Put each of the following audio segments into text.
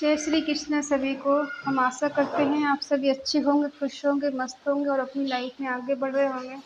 जय श्री कृष्ण सभी को। हम आशा करते हैं आप सभी अच्छे होंगे, खुश होंगे, मस्त होंगे और अपनी लाइफ में आगे बढ़ रहे होंगे।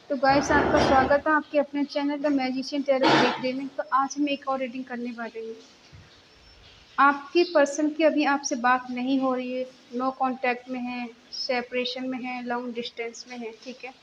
तो गाइस, आपका स्वागत है आपके अपने चैनल द मैजिशियन टैरो देखने में। तो आज हम एक और रीडिंग करने वाले हैं। आपकी पर्सन की अभी आपसे बात नहीं हो रही है, नो कांटेक्ट में है, सेपरेशन में है, लॉन्ग डिस्टेंस में है, ठीक है।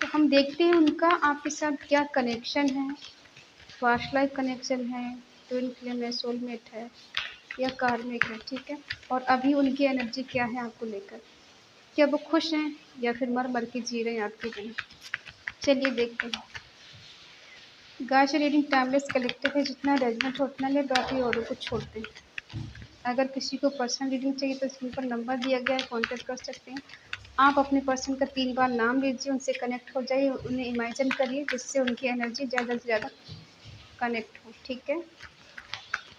तो हम देखते हैं उनका आपके साथ क्या कनेक्शन है। पास्ट लाइफ कनेक्शन है, ट्विन फ्लेम है, सोलमेट है या कार्मिक है, ठीक है। और अभी उनकी एनर्जी क्या है आपको लेकर, क्या वो खुश हैं या फिर मर मर के जी रहे हैं आपके बिना। चलिए देखते हैं। गाइस, रीडिंग टाइमलेस कलेक्टिव है, जितना रेजनेट उतना ले, बाकी औरों को छोड़ते हैं। अगर किसी को पर्सनल रीडिंग चाहिए तो स्क्रीन पर नंबर दिया गया है, कॉन्टेक्ट कर सकते हैं। आप अपने पर्सन का 3 बार नाम लीजिए, उनसे कनेक्ट हो जाइए, उन्हें इमेजिन करिए जिससे उनकी एनर्जी ज़्यादा से ज़्यादा कनेक्ट हो, ठीक है।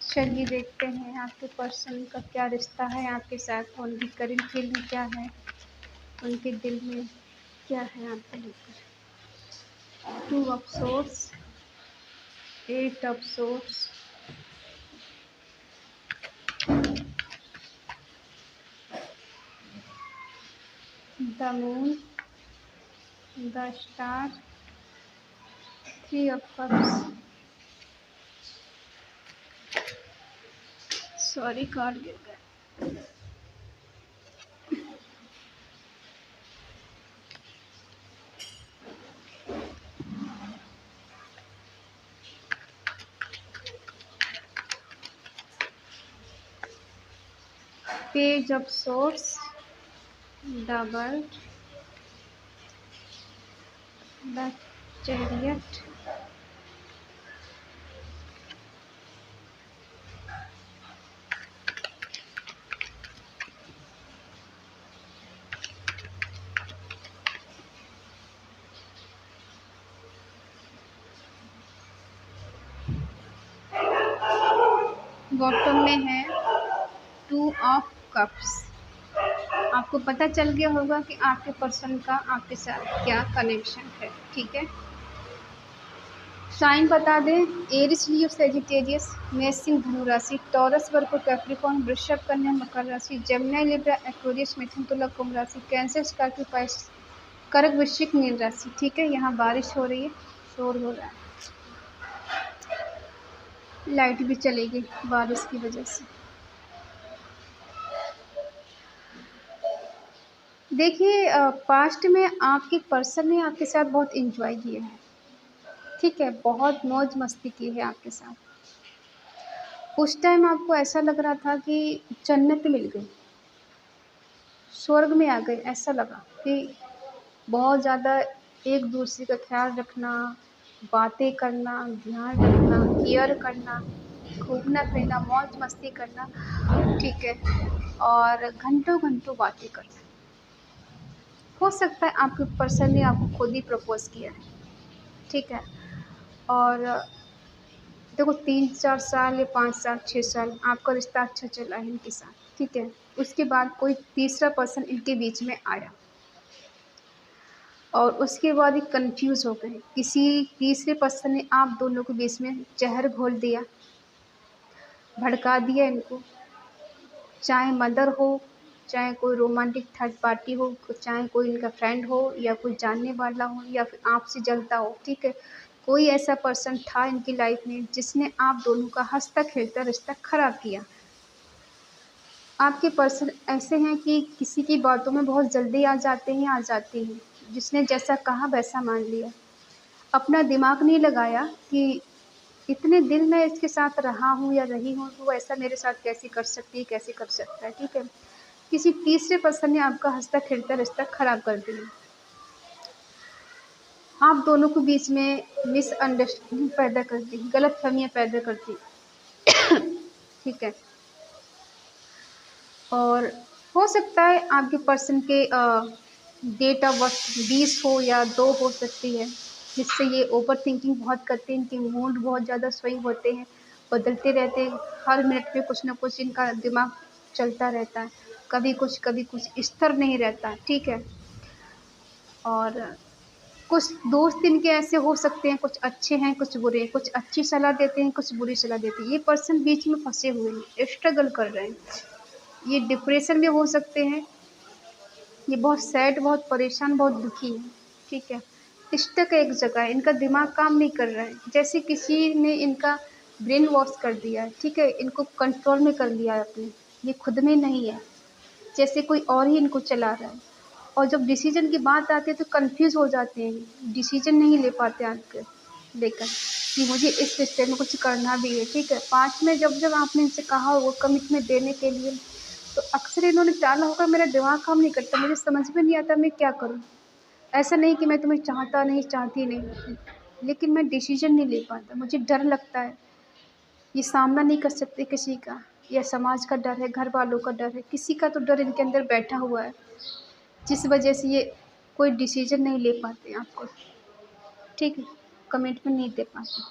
चलिए देखते हैं आपके पर्सन का क्या रिश्ता है आपके साथ, उनकी करंट फीलिंग क्या है, उनके दिल में क्या है आपको लेकर। 2 of source, 8 of source, the moon, the star, 3 of cups. Sorry, card गिर गया। Page of source, the world, the chariot, bottom में है 2 ऑफ कप्स। आपको पता चल गया होगा कि आपके पर्सन का आपके साथ क्या कनेक्शन है, ठीक है। साइन बता दें, एरिस, लियो, सेजिटेरियस, मेष, सिंह, धनु राशि, टॉरस, वर्गो, कैप्रिकॉर्न, वृषभ, कन्या, मकर राशि, जेमिनी, लिब्रा, एक्वेरियस, मिथुन, तुला, कुंभ राशि, कैंसर, स्कॉर्पियो, पाइसेस, कर्क, वृश्चिक, मीन राशि, ठीक है। यहाँ बारिश हो रही है, शोर हो रहा है, लाइट भी चलेगी बारिश की वजह से। देखिए, पास्ट में आपके पर्सन ने आपके साथ बहुत एंजॉय किया है, ठीक है, बहुत मौज मस्ती की है आपके साथ। उस टाइम आपको ऐसा लग रहा था कि जन्नत मिल गई, स्वर्ग में आ गए। ऐसा लगा कि बहुत ज़्यादा एक दूसरे का ख्याल रखना, बातें करना, ध्यान रखना, केयर करना, घूमना फिरना, मौज मस्ती करना, ठीक है। और घंटों घंटों बातें करना। हो सकता है आपके पर्सन ने आपको खुद ही प्रपोज किया है, ठीक है। और देखो, 3-4 साल या 5 साल 6 साल आपका रिश्ता अच्छा चला है इनके साथ, ठीक है। उसके बाद कोई तीसरा पर्सन इनके बीच में आया और उसके बाद ये कंफ्यूज हो गए। किसी तीसरे पर्सन ने आप दोनों के बीच में जहर घोल दिया, भड़का दिया इनको। चाहे मदर हो, चाहे कोई रोमांटिक थर्ड पार्टी हो, चाहे कोई इनका फ्रेंड हो या कोई जानने वाला हो या फिर आपसे जलता हो, ठीक है। कोई ऐसा पर्सन था इनकी लाइफ में जिसने आप दोनों का हंसता खेलता रिश्ता खराब किया। आपके पर्सन ऐसे हैं कि किसी की बातों में बहुत जल्दी आ जाते हैं, जिसने जैसा कहा वैसा मान लिया। अपना दिमाग नहीं लगाया कि इतने दिन मैं इसके साथ रहा हूँ या रही हूँ, तो वो ऐसा मेरे साथ कैसे कर सकती है, कैसे कर सकता है, ठीक है। किसी तीसरे पर्सन ने आपका हंसता खेलता रिश्ता खराब कर दिया। आप दोनों के बीच में मिसअंडरस्टैंडिंग पैदा कर दी, गलतफहमियां पैदा कर दी, ठीक है। और हो सकता है आपके पर्सन के डेट ऑफ बर्थ 20 हो या 2 हो सकती है, जिससे ये ओवर थिंकिंग बहुत करते हैं। इनके मूड बहुत ज़्यादा स्विंग होते हैं, बदलते रहते हैं। हर मिनट में कुछ ना कुछ इनका दिमाग चलता रहता है, कभी कुछ स्थिर नहीं रहता है, ठीक है। और कुछ दोस्त इनके ऐसे हो सकते हैं, कुछ अच्छे हैं, कुछ बुरे हैं, कुछ अच्छी सलाह देते हैं, कुछ बुरी सलाह देते हैं। ये पर्सन बीच में फँसे हुए हैं, स्ट्रगल कर रहे हैं। ये डिप्रेशन में हो सकते हैं, ये बहुत सैड, बहुत परेशान, बहुत दुखी है, ठीक है। स्टक एक जगह है, इनका दिमाग काम नहीं कर रहा है, जैसे किसी ने इनका ब्रेन वॉश कर दिया है, ठीक है, इनको कंट्रोल में कर लिया है अपने, ये खुद में नहीं है, जैसे कोई और ही इनको चला रहा है। और जब डिसीजन की बात आती है तो कंफ्यूज हो जाते हैं, डिसीजन नहीं ले पाते आगे लेकर कि मुझे इस रिश्ते में कुछ करना भी है, ठीक है। पाँच में जब जब आपने इनसे कहा होगा कमिटमेंट देने के लिए, तो अक्सर इन्होंने टाला होगा, मेरा दिमाग काम नहीं करता, मुझे समझ में नहीं आता मैं क्या करूँ। ऐसा नहीं कि मैं तुम्हें चाहता नहीं, चाहती नहीं, लेकिन मैं डिसीजन नहीं ले पाता, मुझे डर लगता है। ये सामना नहीं कर सकते किसी का, या समाज का डर है, घर वालों का डर है, किसी का तो डर इनके अंदर बैठा हुआ है, जिस वजह से ये कोई डिसीजन नहीं ले पाते आपको, ठीक है, कमिटमेंट नहीं दे पाते।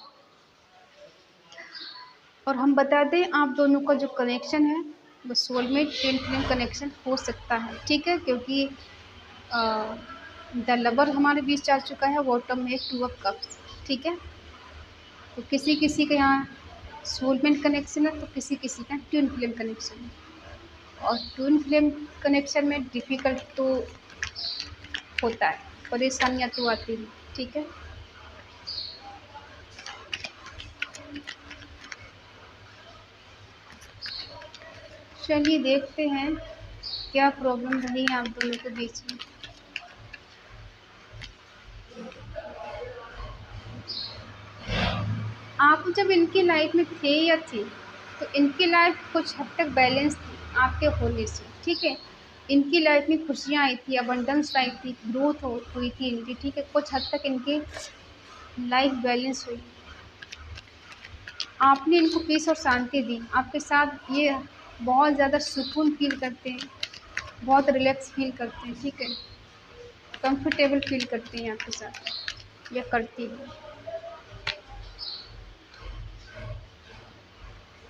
और हम बता दें आप दोनों का जो कनेक्शन है वो सोलमेट ट्विन फ्लेम कनेक्शन हो सकता है, ठीक है, क्योंकि द लवर हमारे बीच आ चुका है, बॉटम में 2 ऑफ कप्स, ठीक है। तो किसी किसी के यहाँ सोलमेट कनेक्शन है, तो किसी किसी का ट्विन फ्लेम कनेक्शन है। और ट्विन फ्लेम कनेक्शन में डिफ़िकल्ट तो होता है, परेशानियाँ तो आती हैं, ठीक है। चलिए देखते हैं क्या प्रॉब्लम रही है आप दोनों के बीच में। आप जब इनकी लाइफ में थे या थी, तो इनकी लाइफ कुछ हद तक बैलेंस थी आपके होने से, ठीक है। इनकी लाइफ में खुशियाँ आई थी, अबंडेंस आई थी, ग्रोथ हुई थी इनकी, ठीक है। कुछ हद तक इनकी लाइफ बैलेंस हुई, आपने इनको पीस और शांति दी, आपके साथ ये बहुत ज़्यादा सुकून फील करते हैं, बहुत रिलैक्स फील करते हैं, ठीक है, कंफर्टेबल फील करते हैं आपके साथ, या करती है।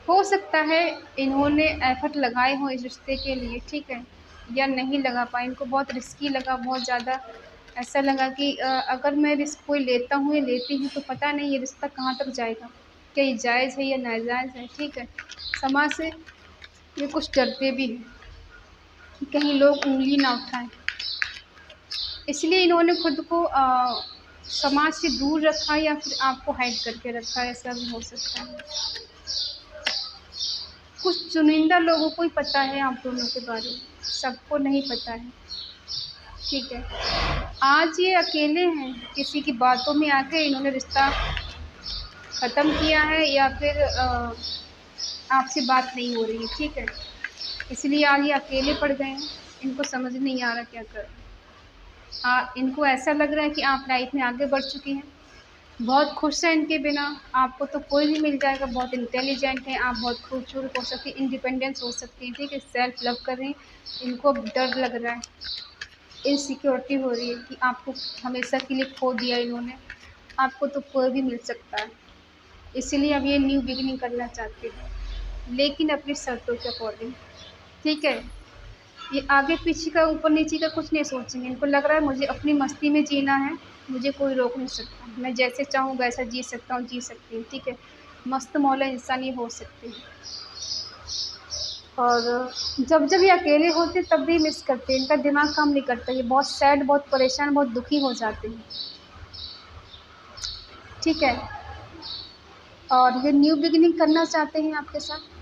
हो सकता है इन्होंने एफर्ट लगाए हों इस रिश्ते के लिए, ठीक है, या नहीं लगा पाए, इनको बहुत रिस्की लगा, बहुत ज़्यादा ऐसा लगा कि अगर मैं रिस्क कोई लेता हूँ या लेती हूँ तो पता नहीं ये रिश्ता कहाँ तक जाएगा, क्या ये जायज़ है या नाजायज़ है, ठीक है। समाज से ये कुछ डरते भी हैं कि कहीं लोग उँगली ना उठाएं, इसलिए इन्होंने खुद को समाज से दूर रखा, या फिर आपको हाइड करके रखा, ऐसा भी हो सकता है। कुछ चुनिंदा लोगों को ही पता है आप दोनों के बारे में, सबको नहीं पता है, ठीक है। आज ये अकेले हैं, किसी की बातों में आके इन्होंने रिश्ता ख़त्म किया है, या फिर आपसे बात नहीं हो रही है, ठीक है, इसलिए आज ये अकेले पड़ गए हैं, इनको समझ नहीं आ रहा क्या करें। इनको ऐसा लग रहा है कि आप लाइफ में आगे बढ़ चुकी हैं, बहुत खुश हैं इनके बिना, आपको तो कोई भी मिल जाएगा, बहुत इंटेलिजेंट हैं आप, बहुत खूबसूरत हो सकती हैं, इंडिपेंडेंस हो सकती है, ठीक है, सेल्फ लव कर रही हैं। इनको अब डर लग रहा है, इनसिक्योरिटी हो रही है कि आपको हमेशा के लिए खो दिया इन्होंने, आपको तो कोई भी मिल सकता है, इसीलिए अब ये न्यू बिगिनिंग करना चाहते हैं, लेकिन अपनी शर्तों के अकॉर्डिंग, ठीक है। ये आगे पीछे का, ऊपर नीचे का कुछ नहीं सोचेंगे, इनको लग रहा है मुझे अपनी मस्ती में जीना है, मुझे कोई रोक नहीं सकता, मैं जैसे चाहूँ वैसा जी सकता हूँ, जी सकती हूँ, ठीक है, मस्त मौला इंसान ये हो सकते हैं। और जब जब ये अकेले होते तब भी मिस करते हैं, इनका दिमाग काम नहीं करता, ये बहुत सैड, बहुत परेशान, बहुत दुखी हो जाते हैं, ठीक है। और ये न्यू बिगिनिंग करना चाहते हैं आपके साथ,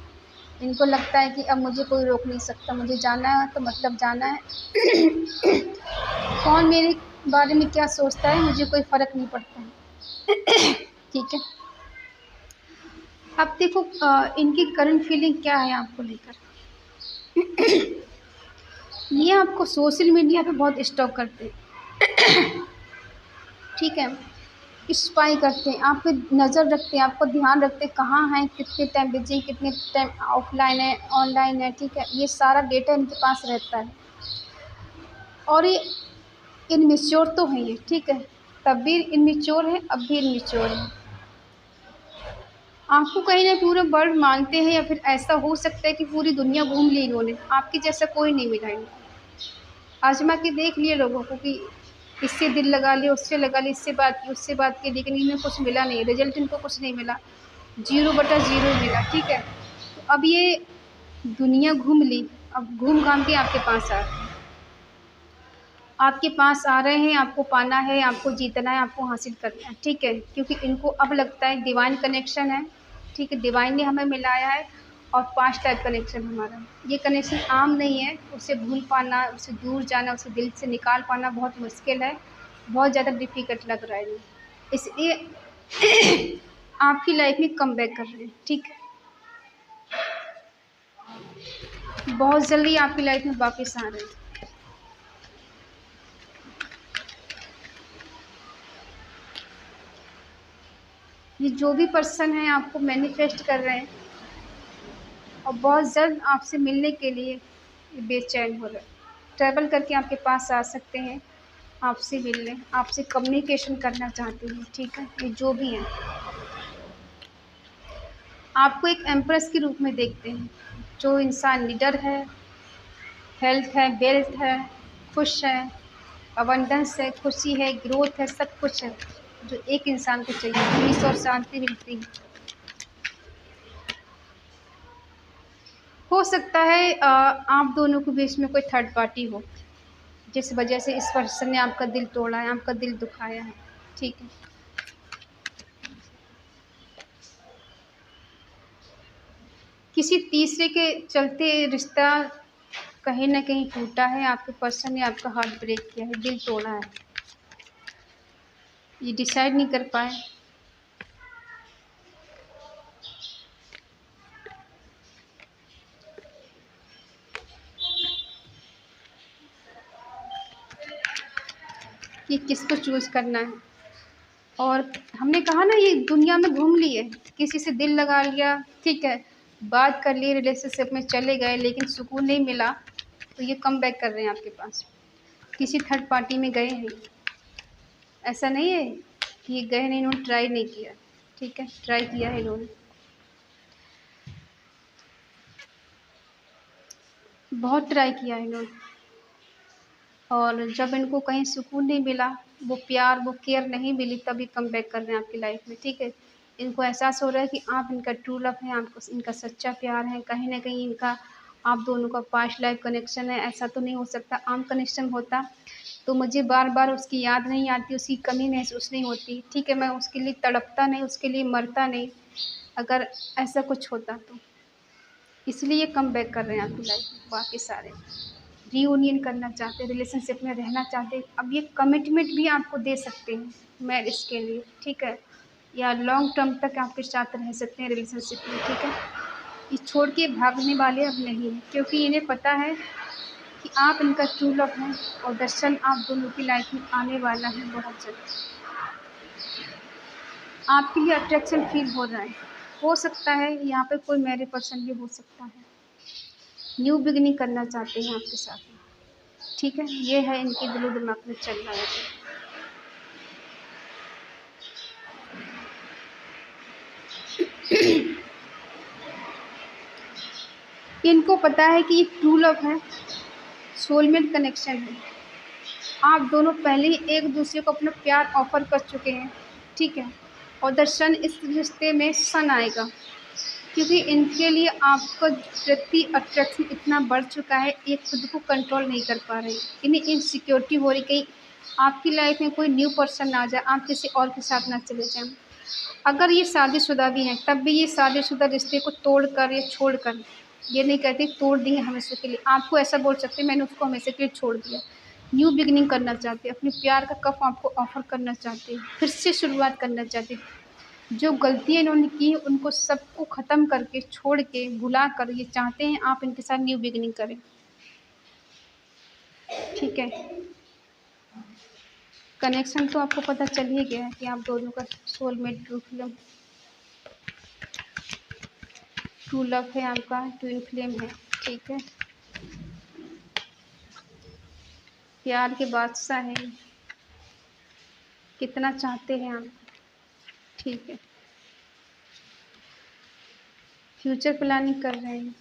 इनको लगता है कि अब मुझे कोई रोक नहीं सकता, मुझे जाना है तो मतलब जाना है। कौन मेरे बारे में क्या सोचता है मुझे कोई फ़र्क नहीं पड़ता है, ठीक है। अब देखो इनकी करंट फीलिंग क्या है आपको लेकर। ये आपको सोशल मीडिया पे बहुत स्टॉक करते हैं, ठीक है, स्पाई करते हैं, आप पे नज़र रखते हैं, आपको ध्यान रखते हैं कहाँ हैं, कितने टाइम बिजी, कितने टाइम ऑफलाइन है, ऑनलाइन है, ठीक है, ये सारा डेटा इनके पास रहता है। और ये इनमेच्योर तो है ये, ठीक है, तब भी इनमेच्योर है, अब भी इनमेच्योर है। आपको कहीं ना पूरा वर्ल्ड मानते हैं, या फिर ऐसा हो सकता है कि पूरी दुनिया घूम ली इन्होंने, आपके जैसा कोई नहीं मिला इनको, आजमा के देख लिए लोगों को कि इससे दिल लगा लिया, उससे लगा लिया, इससे बात की, उससे बात की, लेकिन इन्हें कुछ मिला नहीं, रिजल्ट इनको कुछ नहीं मिला, 0/0 मिला। ठीक है, तो अब ये दुनिया घूम ली, अब घूम घाम के आपके पास आ रहे हैं, आपके पास आ रहे हैं, आपको पाना है, आपको जीतना है, आपको हासिल करना है। ठीक है, क्योंकि इनको अब लगता है डिवाइन कनेक्शन है। ठीक है, डिवाइन ने हमें मिलाया है और पास्ट टाइप कनेक्शन हमारा, ये कनेक्शन आम नहीं है, उसे भूल पाना, उससे दूर जाना, उसे दिल से निकाल पाना बहुत मुश्किल है, बहुत ज़्यादा डिफ़िकल्ट लग रहा है ये, इसलिए आपकी लाइफ में कमबैक कर रहे हैं। ठीक है, बहुत जल्दी आपकी लाइफ में वापस आ रहे हैं। ये जो भी पर्सन है आपको मैनिफेस्ट कर रहे हैं और बहुत जल्द आपसे मिलने के लिए बेचैन हो रहे हैं, ट्रैवल करके आपके पास आ सकते हैं, आपसे मिलने, आपसे कम्युनिकेशन करना चाहते हैं। ठीक है, ये जो भी है आपको एक एम्प्रेस के रूप में देखते हैं, जो इंसान निडर है, हेल्थ है, वेल्थ है, खुश है, अबंडेंस है, खुशी है, ग्रोथ है, सब कुछ है जो एक इंसान को चाहिए, पीस और शांति मिलती है। हो सकता है आप दोनों के बीच में कोई थर्ड पार्टी हो, जिस वजह से इस पर्सन ने आपका दिल तोड़ा है, आपका दिल दुखाया है। ठीक है, किसी तीसरे के चलते रिश्ता कहीं न कहीं टूटा है, आपके पर्सन ने आपका हार्ट ब्रेक किया है, दिल तोड़ा है, ये डिसाइड नहीं कर पाए। कि किसको चूज़ करना है, और हमने कहा ना ये दुनिया में घूम लिए, किसी से दिल लगा लिया, ठीक है, बात कर ली, रिलेशनशिप में चले गए, लेकिन सुकून नहीं मिला, तो ये कम बैक कर रहे हैं आपके पास, किसी थर्ड पार्टी में गए हैं। ऐसा नहीं है कि ये गए नहीं, इन्होंने ट्राई नहीं किया। ठीक है, ट्राई किया है इन्होंने, बहुत ट्राई किया है इन्होंने, और जब इनको कहीं सुकून नहीं मिला, वो प्यार, वो केयर नहीं मिली, तभी कम बैक कर रहे हैं आपकी लाइफ में। ठीक है, इनको एहसास हो रहा है कि आप इनका ट्रू लव है, आपको इनका सच्चा प्यार है, कहीं न कहीं इनका आप दोनों का पास्ट लाइफ कनेक्शन है। ऐसा तो नहीं हो सकता आम कनेक्शन होता तो मुझे बार-बार उसकी याद नहीं आती, उसकी कमी महसूस नहीं होती। ठीक है, मैं उसके लिए तड़पता नहीं, उसके लिए मरता नहीं, अगर ऐसा कुछ होता तो। इसलिए ये कम बैक कर रहे हैं आपकी लाइफ में वापस आ रहे हैं। रियूनियन करना चाहते हैं, रिलेशनशिप में रहना चाहते हैं। अब ये कमिटमेंट भी आपको दे सकते हैं मैरिज के लिए, ठीक है? या लॉन्ग टर्म तक आपके साथ रह सकते हैं रिलेशनशिप में, ठीक है? ये छोड़ के भागने वाले अब नहीं हैं, क्योंकि इन्हें पता है कि आप इनका ट्रू लव हैं और दर्शन आप दोनों की लाइफ में आने वाला है बहुत जल्द। आपके लिए अट्रैक्शन फील हो रहा है। हो सकता है यहाँ पे कोई मैरिड पर्सन भी हो सकता है। न्यू बिगिनिंग करना चाहते हैं आपके साथ में, ठीक है? ये है इनके दिलो दिमाग में चल रहा है। इनको पता है कि ये ट्रू लव है, सोलमेट कनेक्शन है। आप दोनों पहले ही एक दूसरे को अपना प्यार ऑफ़र कर चुके हैं, ठीक है? और दर्शन इस रिश्ते में सन आएगा, क्योंकि इनके लिए आपका प्रति अट्रैक्शन इतना बढ़ चुका है, ये खुद को कंट्रोल नहीं कर पा रहे हैं। इन्हें इनसिक्योरिटी हो रही, कहीं आपकी लाइफ में कोई न्यू पर्सन ना आ जाए, आप किसी और के साथ ना चले जाएँ। अगर ये शादीशुदा भी हैं, तब भी ये शादीशुदा रिश्ते को तोड़कर या छोड़कर, ये नहीं कहते तोड़ देंगे हमेशा के लिए। आपको ऐसा बोल सकते हैं, मैंने उसको हमेशा के लिए छोड़ दिया। न्यू बिगिनिंग करना चाहते हैं, अपने प्यार का कप आपको ऑफ़र करना चाहते हैं, फिर से शुरुआत करना चाहते हैं। जो गलतियाँ इन्होंने की हैं, उनको सबको ख़त्म करके, छोड़ के, भुला कर ये चाहते हैं आप इनके साथ न्यू बिगिनिंग करें। ठीक है? कनेक्शन तो आपको पता चल ही गया है कि आप दोनों का सोलमेट ट्रू लव है, आपका ट्विन फ्लेम है, ठीक है? प्यार के बादशाह हैं, कितना चाहते हैं आप, ठीक है? फ्यूचर प्लानिंग कर रहे हैं।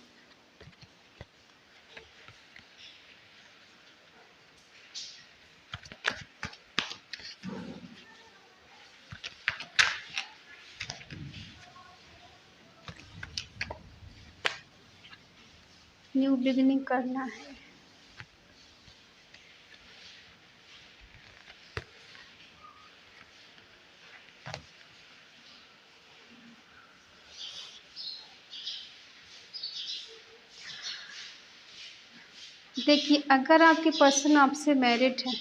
न्यू बिगिनिंग करना है। देखिए, अगर आपके पर्सन आपसे मैरिड है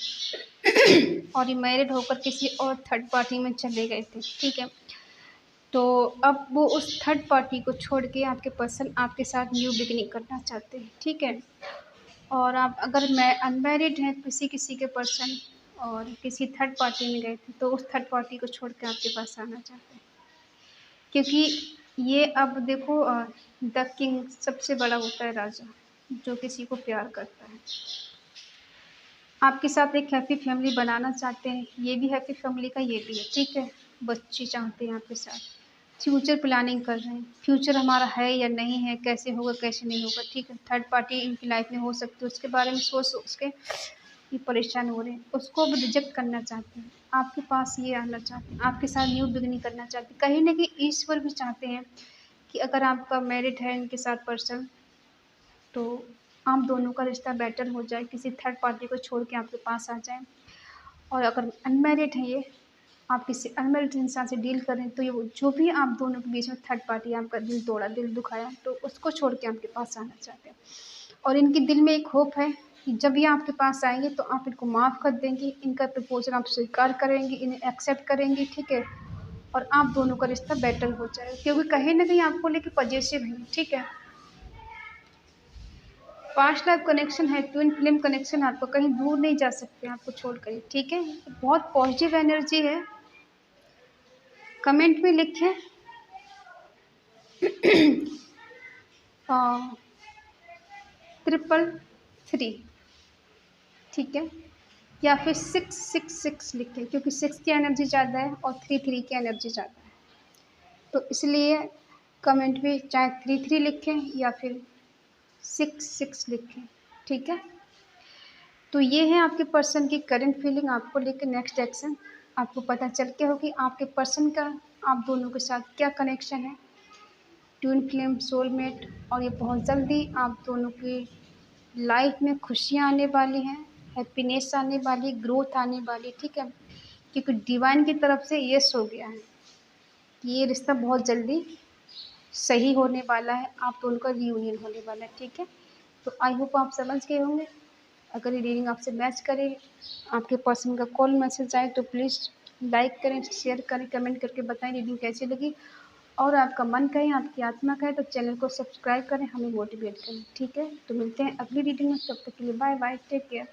और ये मैरिड होकर किसी और थर्ड पार्टी में चले गए थे, ठीक है? तो अब वो उस थर्ड पार्टी को छोड़ के आपके पर्सन आपके साथ न्यू बिगिनिंग करना चाहते हैं, ठीक है? और आप अगर मैं अनमैरिड हैं किसी के पर्सन और किसी थर्ड पार्टी में गए थे, तो उस थर्ड पार्टी को छोड़ के आपके पास आना चाहते हैं। क्योंकि ये अब देखो द किंग सबसे बड़ा होता है राजा, जो किसी को प्यार करता है। आपके साथ एक हैप्पी फैमिली बनाना चाहते हैं, ये भी हैप्पी फैमिली का ये भी है, ठीक है? बच्चे चाहते हैं आपके साथ, फ्यूचर प्लानिंग कर रहे हैं, फ्यूचर हमारा है या नहीं है, कैसे होगा कैसे नहीं होगा, ठीक है? थर्ड पार्टी इनकी लाइफ में हो सकती है, उसके बारे में सोच के ये परेशान हो रहे हैं, उसको अब रिजेक्ट करना चाहते हैं, आपके पास ये आना चाहते हैं, आपके साथ न्यू बिगिनिंग करना चाहते हैं। कहीं ना कहीं ईश्वर भी चाहते हैं कि अगर आपका मैरिड है इनके साथ पर्सन, तो आप दोनों का रिश्ता बेटर हो जाए, किसी थर्ड पार्टी को छोड़ के आपके पास आ जाए। और अगर अनमैरिड है ये, आप किसी अनमैरिड इंसान से डील करें, तो ये जो भी आप दोनों के बीच में थर्ड पार्टी आपका दिल तोड़ा, दिल दुखाया, तो उसको छोड़ के आपके पास आना चाहते हैं। और इनके दिल में एक होप है कि जब ये आपके पास आएंगे तो आप इनको माफ़ कर देंगी, इनका प्रपोजल आप स्वीकार करेंगी, इन्हें एक्सेप्ट करेंगी, ठीक है? और आप दोनों का रिश्ता बेटर हो जाएगा, क्योंकि कहीं ना कहीं आपको लेके पॉजिटिव है, ठीक है? पास्ट लाइफ कनेक्शन है, ट्विन फ्लेम कनेक्शन, आपको कहीं दूर नहीं जा सकते आपको छोड़कर, ठीक है? बहुत पॉजिटिव एनर्जी है। कमेंट में लिखें 333, ठीक है? या फिर 666 लिखें, क्योंकि 6 की एनर्जी ज़्यादा है और 33 की एनर्जी ज़्यादा है, तो इसलिए कमेंट में चाहे 33 लिखें या फिर 66 लिखें, ठीक है? तो ये है आपके पर्सन की करंट फीलिंग आपको लेकर नेक्स्ट एक्शन। आपको पता चल के हो कि आपके पर्सन का आप दोनों के साथ क्या कनेक्शन है, ट्विन फ्लेम, सोलमेट, और ये बहुत जल्दी आप दोनों की लाइफ में खुशियाँ आने वाली हैं, हैप्पीनेस आने वाली, ग्रोथ आने वाली, ठीक है? क्योंकि डिवाइन की तरफ से यस हो गया है कि ये रिश्ता बहुत जल्दी सही होने वाला है, आप दोनों का रियूनियन होने वाला है, ठीक है? तो आई होप आप समझ गए होंगे। अगर ये रीडिंग आपसे मैच करे, आपके पर्सन का कॉल मैसेज आए, तो प्लीज़ लाइक करें, शेयर करें, कमेंट करके बताएं रीडिंग कैसी लगी। और आपका मन कहे, आपकी आत्मा कहे, तो चैनल को सब्सक्राइब करें, हमें मोटिवेट करें, ठीक है? तो मिलते हैं अगली रीडिंग में, तब तक के लिए बाय बाय, टेक केयर।